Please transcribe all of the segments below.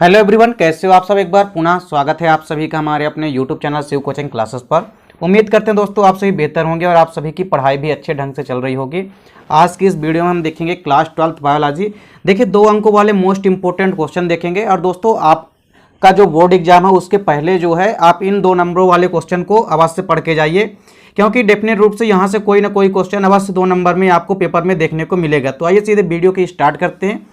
Hello everyone, कैसे हो आप सब। एक बार पुनः स्वागत है आप सभी का हमारे अपने YouTube channel Shiv coaching classes पर। उम्मीद करते हैं दोस्तों आप सभी बेहतर होंगे और आप सभी की पढ़ाई भी अच्छे ढंग से चल रही होगी। आज की इस वीडियो में हम देखेंगे क्लास 12th बायोलॉजी। देखिए 2 अंकों वाले मोस्ट इंपोर्टेंट क्वेश्चन देखेंगे और दोस्तों आपका जो बोर्ड एग्जाम है उसके पहले जो है आप इन 2 नंबरों वाले क्वेश्चन को अवश्य पढ़ के जाइए, क्योंकि डेफिनेट रूप से यहाँ से कोई ना कोई क्वेश्चन अवश्य 2 नंबर में आपको पेपर में देखने को मिलेगा। तो आइए सीधे वीडियो की स्टार्ट करते हैं।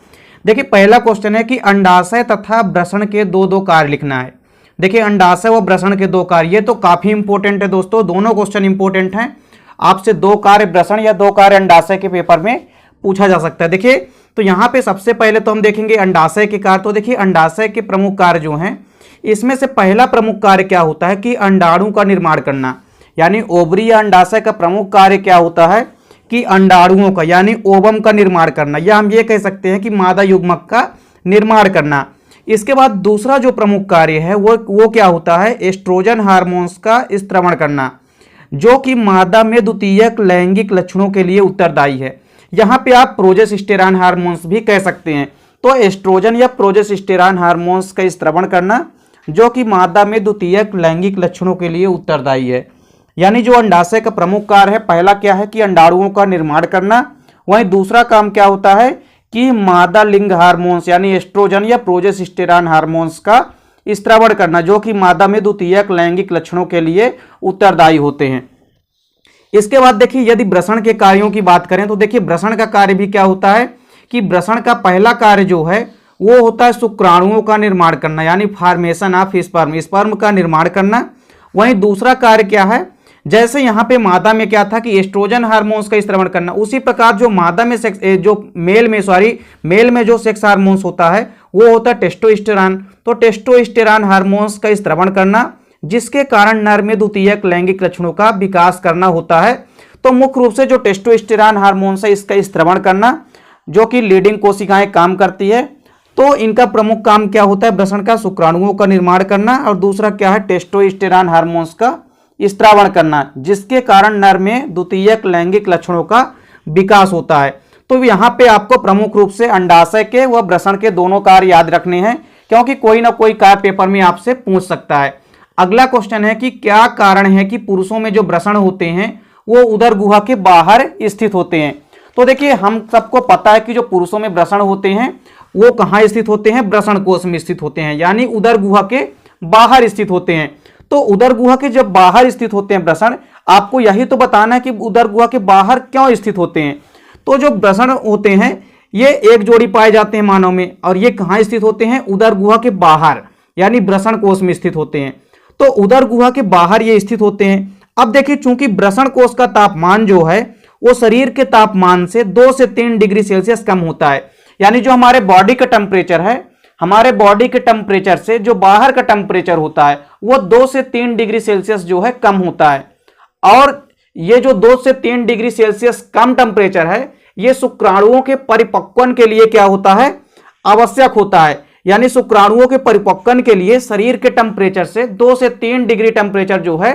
देखिए पहला क्वेश्चन है कि अंडाशय तथा वृषण के दो कार्य लिखना है। देखिए अंडाशय व वृषण के 2 कार्य, ये तो काफी इंपॉर्टेंट है दोस्तों, दोनों क्वेश्चन इंपॉर्टेंट हैं। आपसे 2 कार्य वृषण या 2 कार्य अंडाशय के पेपर में पूछा जा सकता है। देखिए तो यहाँ पे सबसे पहले तो हम देखेंगे अंडाशय के कार्य। तो देखिए अंडाशय के प्रमुख कार्य जो हैं, इसमें से पहला प्रमुख कार्य क्या होता है कि अंडाणु का निर्माण करना, यानी ओवरी या अंडाशय का प्रमुख कार्य क्या होता है कि अंडाणुओं का यानी ओवम का निर्माण करना, या हम ये कह सकते हैं कि मादा युग्मक का निर्माण करना। इसके बाद दूसरा जो प्रमुख कार्य है वो क्या होता है, एस्ट्रोजन हार्मोन्स का स्त्रवण करना, जो कि मादा में द्वितीयक लैंगिक लक्षणों के लिए उत्तरदायी है। यहाँ पे आप प्रोजेस्टेरॉन हार्मोन्स भी कह सकते हैं। तो एस्ट्रोजन या प्रोजेस्टेरॉन हार्मोन्स का स्त्रवण करना, जो कि मादा में द्वितीयक लैंगिक लक्षणों के लिए उत्तरदायी है। यानी जो अंडाशय का प्रमुख कार्य है, पहला क्या है कि अंडाणुओं का निर्माण करना, वहीं दूसरा काम क्या होता है कि मादा लिंग हार्मोन्स यानी एस्ट्रोजन या प्रोजेस्टेरॉन हार्मोन्स का स्त्रवण करना, जो कि मादा में द्वितीयक लैंगिक लक्षणों के लिए उत्तरदायी होते हैं। इसके बाद देखिए यदि वृषण के कार्यों की बात करें तो देखिए वृषण का कार्य भी क्या होता है कि वृषण का पहला कार्य जो है वो होता है शुक्राणुओं का निर्माण करना, यानी फॉर्मेशन ऑफ स्पर्म का निर्माण करना। वहीं दूसरा कार्य क्या है, जैसे यहाँ पे मादा में क्या था कि एस्ट्रोजन हार्मोन्स का स्त्रवण करना, उसी प्रकार जो मादा में मेल में जो सेक्स हार्मोन्स होता है वो होता है टेस्टोस्टेरॉन। तो टेस्टोस्टेरॉन हार्मोन्स का स्त्रवण करना, जिसके कारण नर में द्वितीयक लैंगिक लक्षणों का विकास करना होता है। तो मुख्य रूप से जो टेस्टोस्टेरॉन हार्मोन्स है इसका स्त्रवण करना, जो कि लीडिंग कोशिकाएं काम करती है। तो इनका प्रमुख काम क्या होता है, वृषण का शुक्राणुओं का निर्माण करना, और दूसरा क्या है टेस्टोस्टेरॉन हार्मोन्स का स्त्रावण करना, जिसके कारण नर में द्वितीयक लैंगिक लक्षणों का विकास होता है। तो यहाँ पे आपको प्रमुख रूप से अंडाशय के व वृषण के दोनों कार्य याद रखने हैं, क्योंकि कोई ना कोई कार्य पेपर में आपसे पूछ सकता है। अगला क्वेश्चन है कि क्या कारण है कि पुरुषों में जो वृषण होते हैं वो उदर गुहा के बाहर स्थित होते हैं। तो देखिए हम सबको पता है कि जो पुरुषों में वृषण होते हैं वो कहाँ स्थित होते हैं, वृषण कोश में स्थित होते हैं, यानी उदर गुहा के बाहर स्थित होते हैं। तो उदर गुहा के जब बाहर स्थित होते हैं वृषण, आपको यही तो बताना है कि उदर गुहा के बाहर क्यों स्थित होते हैं। तो जो वृषण होते हैं ये एक जोड़ी पाए जाते हैं मानव में, और ये कहाँ स्थित होते हैं, उदर गुहा के बाहर, यानी वृषण कोश में स्थित होते हैं। तो उदर गुहा के बाहर ये स्थित होते हैं। अब देखिए चूंकि वृषण कोश का तापमान जो है वो शरीर के तापमान से 2 से 3 डिग्री सेल्सियस कम होता है, यानी जो हमारे बॉडी का टेम्परेचर है, हमारे बॉडी के टेम्परेचर से जो बाहर का टेम्परेचर होता है वो 2 से 3 डिग्री सेल्सियस जो है कम होता है। और ये जो 2 से 3 डिग्री सेल्सियस कम टेम्परेचर है ये शुक्राणुओं के परिपक्वन के लिए क्या होता है, आवश्यक होता है। यानी शुक्राणुओं के परिपक्वन के लिए शरीर के टेम्परेचर से 2 से 3 डिग्री टेम्परेचर जो है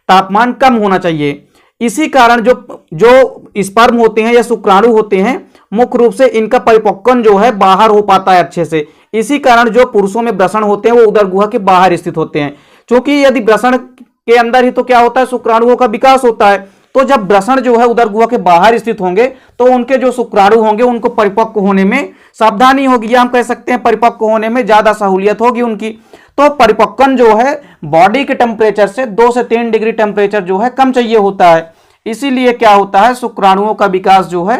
तापमान कम होना चाहिए। इसी कारण जो स्पर्म होते हैं या शुक्राणु होते हैं, मुख्य रूप से इनका परिपक्वन जो है बाहर हो पाता है अच्छे से। इसी कारण जो पुरुषों में वृषण होते हैं वो उदर गुहा के बाहर स्थित होते हैं, क्योंकि यदि वृषण के अंदर ही तो क्या होता है, शुक्राणुओं का विकास होता है। तो जब वृषण जो है उदर गुहा के बाहर स्थित होंगे तो उनके जो शुक्राणु होंगे उनको परिपक्व होने में सावधानी होगी, या हम कह सकते हैं परिपक्व होने में ज्यादा सहूलियत होगी उनकी। तो परिपक्वन जो है बॉडी के टेम्परेचर से 2 से 3 डिग्री टेम्परेचर जो है कम चाहिए होता है, इसीलिए क्या होता है शुक्राणुओं का विकास जो है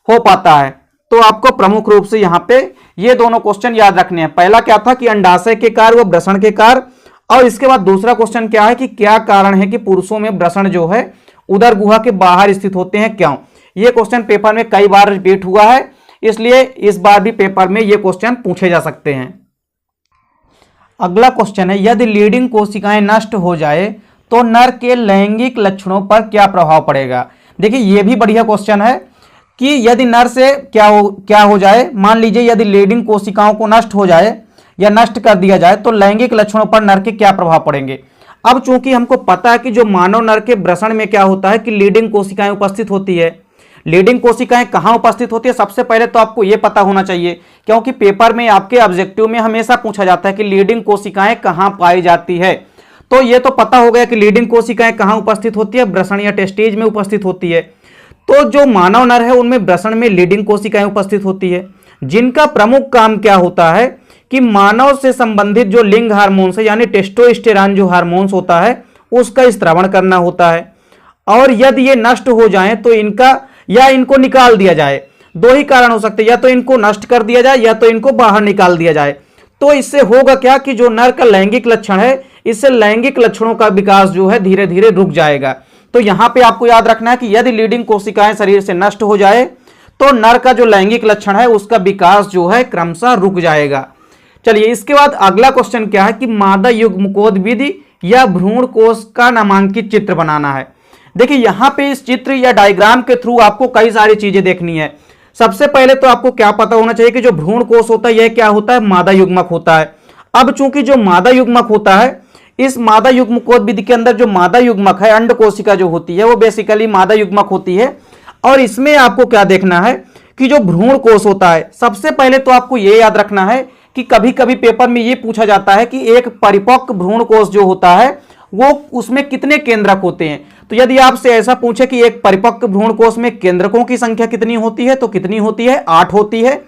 हो पाता है। तो आपको प्रमुख रूप से यहाँ पे ये दोनों क्वेश्चन याद रखने हैं। पहला क्या था कि अंडाशय के कार्य व वृषण के कार्य, और इसके बाद दूसरा क्वेश्चन क्या है कि क्या कारण है कि पुरुषों में वृषण जो है उदर गुहा के बाहर स्थित होते हैं, क्यों। ये क्वेश्चन पेपर में कई बार रिपीट हुआ है, इसलिए इस बार भी पेपर में ये क्वेश्चन पूछे जा सकते हैं। अगला क्वेश्चन है यदि लीडिंग कोशिकाएं नष्ट हो जाए तो नर के लैंगिक लक्षणों पर क्या प्रभाव पड़ेगा। देखिए ये भी बढ़िया क्वेश्चन है कि यदि नर से क्या हो जाए, मान लीजिए यदि लीडिंग कोशिकाओं को नष्ट हो जाए या नष्ट कर दिया जाए तो लैंगिक लक्षणों पर नर के क्या प्रभाव पड़ेंगे। अब चूंकि हमको पता है कि जो मानव नर के वृषण में क्या होता है कि लीडिंग कोशिकाएं उपस्थित होती है, लीडिंग कोशिकाएं कहां उपस्थित होती है, सबसे पहले तो आपको यह पता होना चाहिए, क्योंकि पेपर में आपके ऑब्जेक्टिव में हमेशा पूछा जाता है कि लीडिंग कोशिकाएं कहां पाई जाती है। तो यह तो पता हो गया कि लीडिंग कोशिकाएं कहां उपस्थित होती है, वृषण या टेस्टिज में उपस्थित होती है। तो जो मानव नर है उनमें वृषण में लीडिंग कोशिकाएं उपस्थित होती है, जिनका प्रमुख काम क्या होता है कि मानव से संबंधित जो लिंग हार्मोन्स है यानी टेस्टोस्टेरॉन जो हार्मोन्स होता है उसका स्त्रावण करना होता है। और यदि ये नष्ट हो जाए तो इनका या इनको निकाल दिया जाए, दो ही कारण हो सकते हैं, या तो इनको नष्ट कर दिया जाए या तो इनको बाहर निकाल दिया जाए। तो इससे होगा क्या कि जो नर का लैंगिक लक्षण है, इससे लैंगिक लक्षणों का विकास जो है धीरे धीरे रुक जाएगा। तो यहां पे आपको याद रखना है कि यदि लीडिंग कोशिकाएं शरीर से नष्ट हो जाए तो नर का जो लैंगिक लक्षण है उसका विकास जो है क्रमशः रुक जाएगा। चलिए, इसके बाद अगला क्वेश्चन क्या है कि मादा युग्मकोद विधि या भ्रूण कोश का नामांकित चित्र बनाना है। देखिए, यहां पे इस चित्र या डायग्राम के थ्रू आपको कई सारी चीजें देखनी है। सबसे पहले तो आपको क्या पता होना चाहिए कि जो भ्रूण कोश होता है यह क्या होता है, मादा युग्मक होता है। अब चूंकि जो मादा युग्मक होता है, इस मादा युग्मकोद विधि के अंदर जो मादा युग्मक है, अंड कोशिका जो होती है वो बेसिकली मादा युग्मक होती है। और इसमें आपको क्या देखना है कि जो भ्रूण कोश होता है, सबसे पहले तो आपको यह याद रखना है कि कभी कभी पेपर में यह पूछा जाता है कि एक परिपक्व भ्रूण कोश जो होता है वो उसमें कितने केंद्रक होते हैं। तो यदि आपसे ऐसा पूछे कि एक परिपक्व भ्रूण कोश में केंद्रकों की संख्या कितनी होती है, तो कितनी होती है, 8 होती है।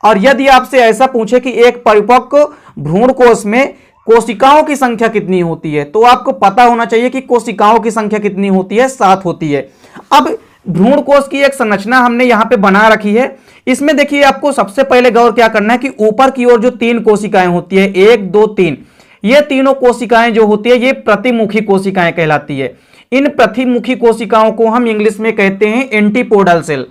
और यदि आपसे ऐसा पूछे कि एक परिपक्व भ्रूण कोश में कोशिकाओं की संख्या कितनी होती है, तो आपको पता होना चाहिए कि कोशिकाओं की संख्या कितनी होती है, 7 होती है। अब भ्रूण कोश की एक संरचना हमने यहां पे बना रखी है। इसमें देखिए, आपको सबसे पहले गौर क्या करना है कि ऊपर की ओर जो 3 कोशिकाएं होती है, 1 2 3, ये तीनों कोशिकाएं जो होती है ये प्रतिमुखी कोशिकाएं कहलाती है। इन प्रतिमुखी कोशिकाओं को हम इंग्लिश में कहते हैं एंटीपोडल सेल।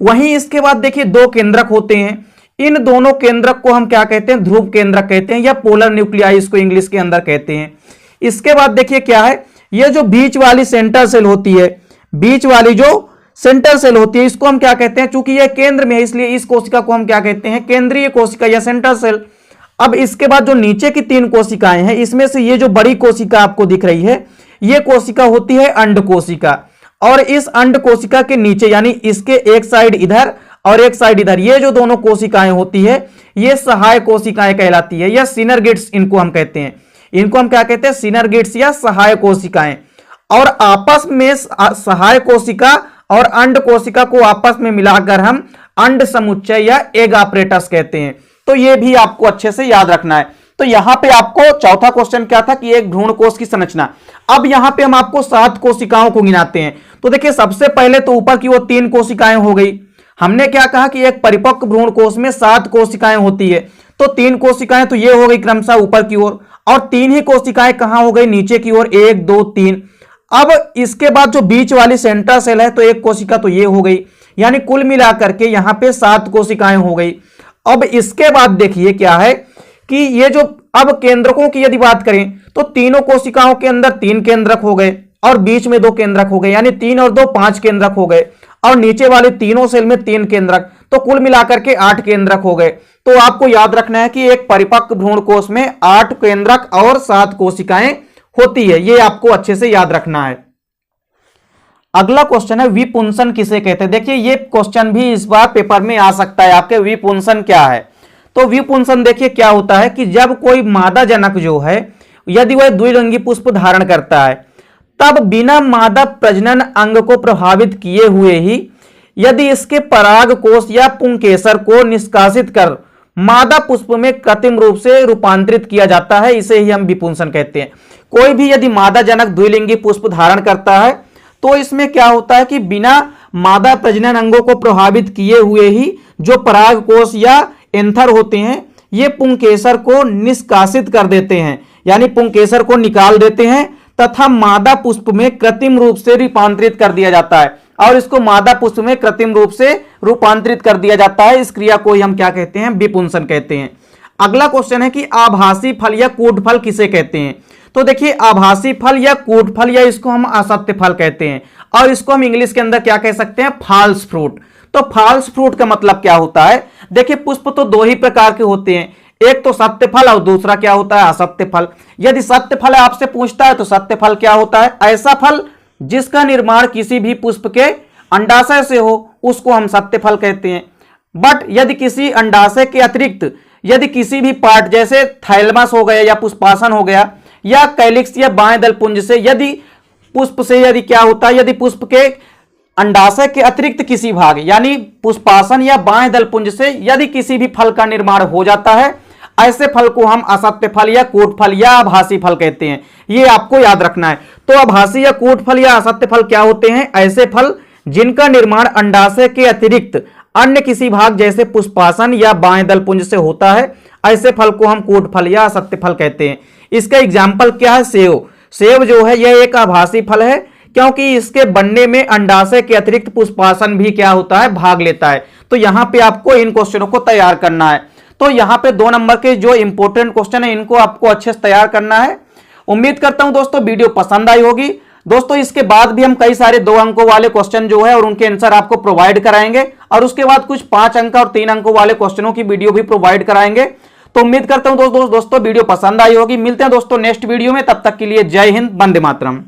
वहीं इसके बाद देखिए 2 केंद्रक होते हैं। इन दोनों केंद्रक को हम क्या कहते हैं, ध्रुव केंद्रक कहते हैं या पोलर न्यूक्लियाई इसको इंग्लिश के अंदर कहते हैं। इसके बाद देखिए क्या है, ये जो बीच वाली सेंटर सेल होती है, बीच वाली जो सेंटर सेल होती है इसको हम क्या कहते हैं, चूंकि यह केंद्र में है इसलिए इस कोशिका को हम क्या कहते हैं, केंद्रीय कोशिका या सेंटर सेल। अब इसके बाद जो नीचे की 3 कोशिकाएं हैं, इसमें से ये जो बड़ी कोशिका आपको दिख रही है ये कोशिका होती है अंड कोशिका। और इस अंड कोशिका के नीचे यानी इसके एक साइड इधर और एक साइड इधर, ये जो दोनों कोशिकाएं होती है ये सहाय कोशिकाएं कहलाती है या सिनर्गिड्स इनको हम कहते हैं। इनको हम क्या कहते हैं, सिनर्गिड्स या सहाय कोशिकाएं। और आपस में सहाय कोशिका और अंड कोशिका को आपस में मिलाकर हम अंड समुच्चय या एग ऑपरेटस कहते हैं। तो ये भी आपको अच्छे से याद रखना है। तो यहां पे आपको चौथा क्वेश्चन क्या था कि एक भ्रूण कोश की संरचना। अब यहां पे हम आपको 7 कोशिकाओं को गिनाते हैं। तो देखिए, सबसे पहले तो ऊपर की वो 3 कोशिकाएं हो गई। हमने क्या कहा कि एक परिपक्व भ्रूण कोश में 7 कोशिकाएं होती है, तो 3 कोशिकाएं तो ये हो गई क्रमशः ऊपर की ओर, और 3 ही कोशिकाएं कहां हो गई, नीचे की ओर, 1 2 3। अब इसके बाद जो बीच वाली सेंटर सेल है तो एक कोशिका तो ये हो गई, यानी कुल मिलाकर के यहां पे 7 कोशिकाएं हो गई। अब इसके बाद देखिए क्या है कि ये जो अब केंद्रकों की यदि बात करें तो तीनों कोशिकाओं के अंदर 3 केंद्रक हो गए और बीच में 2 केंद्रक हो गए, यानी 3 और 2 5 केंद्रक हो गए, और नीचे वाले तीनों सेल में 3 केंद्रक, तो कुल मिलाकर के 8 केंद्रक हो गए। तो आपको याद रखना है कि एक परिपक्व भ्रूण कोश में 8 केंद्रक और 7 कोशिकाएं होती है, ये आपको अच्छे से याद रखना है। अगला क्वेश्चन है विपुंसन किसे कहते हैं। देखिए, ये क्वेश्चन भी इस बार पेपर में आ सकता है आपके, विपुंसन क्या है। तो विपुंसन देखिए क्या होता है कि जब कोई मादा जनक जो है यदि वह द्विलिंगी पुष्प धारण करता है, तब बिना मादा प्रजनन अंग को प्रभावित किए हुए ही यदि इसके पराग कोश या पुंकेसर को निष्कासित कर मादा पुष्प में कृत्रिम रूप से रूपांतरित किया जाता है, इसे ही हम विपुंसन कहते हैं। कोई भी यदि मादा जनक द्विलिंगी पुष्प धारण करता है तो इसमें क्या होता है कि बिना मादा प्रजनन अंगों को प्रभावित किए हुए ही जो पराग कोश या एंथर होते हैं ये पुंकेसर को निष्कासित कर देते हैं, यानी पुंकेसर को निकाल देते हैं तथा मादा पुष्प में कृत्रिम रूप से रूपांतरित कर दिया जाता है, और इसको मादा पुष्प में कृत्रिम रूप से रूपांतरित कर दिया जाता है। इस क्रिया को ही हम क्या कहते हैं, विपुंसन कहते हैं। अगला क्वेश्चन है कि आभासी फल या कूट फल किसे कहते हैं। तो देखिए, आभासी फल या कूट फल या इसको हम असत्य फल कहते हैं, और इसको हम इंग्लिश के अंदर क्या कह सकते हैं, फॉल्स फ्रूट। तो फॉल्स फ्रूट का मतलब क्या होता है, देखिए पुष्प तो 2 ही प्रकार के होते हैं, एक तो सत्य फल और दूसरा क्या होता है, असत्य फल। यदि सत्य फल आपसे पूछता है तो सत्य फल क्या होता है, ऐसा फल जिसका निर्माण किसी भी पुष्प के अंडाशय से हो उसको हम सत्य फल कहते हैं। बट यदि किसी अंडाशय के अतिरिक्त यदि किसी भी पार्ट जैसे थैलमस हो गया या पुष्पासन हो गया या कैलिक्स या बाएं दल पुंज से यदि पुष्प से यदि क्या होता है, यदि पुष्प के अंडाशय के अतिरिक्त किसी भाग यानी पुष्पासन या बाएं दल पुंज से यदि किसी भी फल का निर्माण हो जाता है, ऐसे फल को हम असत्य फल या कूट फल या आभासी फल कहते हैं। ये आपको याद रखना है। तो आभासी या कूट फल या असत्य फल क्या होते हैं? ऐसे फल जिनका निर्माण अंडाशय के अतिरिक्त अन्य किसी भाग जैसे पुष्पासन या बाएं दल पुंज से होता है, ऐसे फल को हम कूट फल या असत्य फल कहते हैं। इसका एग्जाम्पल क्या है? सेव। सेव जो है यह एक आभासी फल है क्योंकि इसके बनने में अंडाशय के अतिरिक्त पुष्पासन भी क्या होता है? भाग लेता है। तो यहां पे आपको इन क्वेश्चनों को तैयार करना है। तो यहां पे 2 नंबर के जो इंपॉर्टेंट क्वेश्चन है इनको आपको अच्छे से तैयार करना है। उम्मीद करता हूं दोस्तों वीडियो पसंद आई होगी। दोस्तों इसके बाद भी हम कई सारे 2 अंकों वाले क्वेश्चन जो है और उनके आंसर आपको प्रोवाइड कराएंगे और उसके बाद कुछ 5 अंक और 3 अंकों वाले क्वेश्चनों की वीडियो भी प्रोवाइड कराएंगे। तो उम्मीद करता हूं दोस्तों वीडियो पसंद आई होगी। मिलते हैं दोस्तों नेक्स्ट वीडियो में, तब तक के लिए जय हिंद, वंदे मातरम।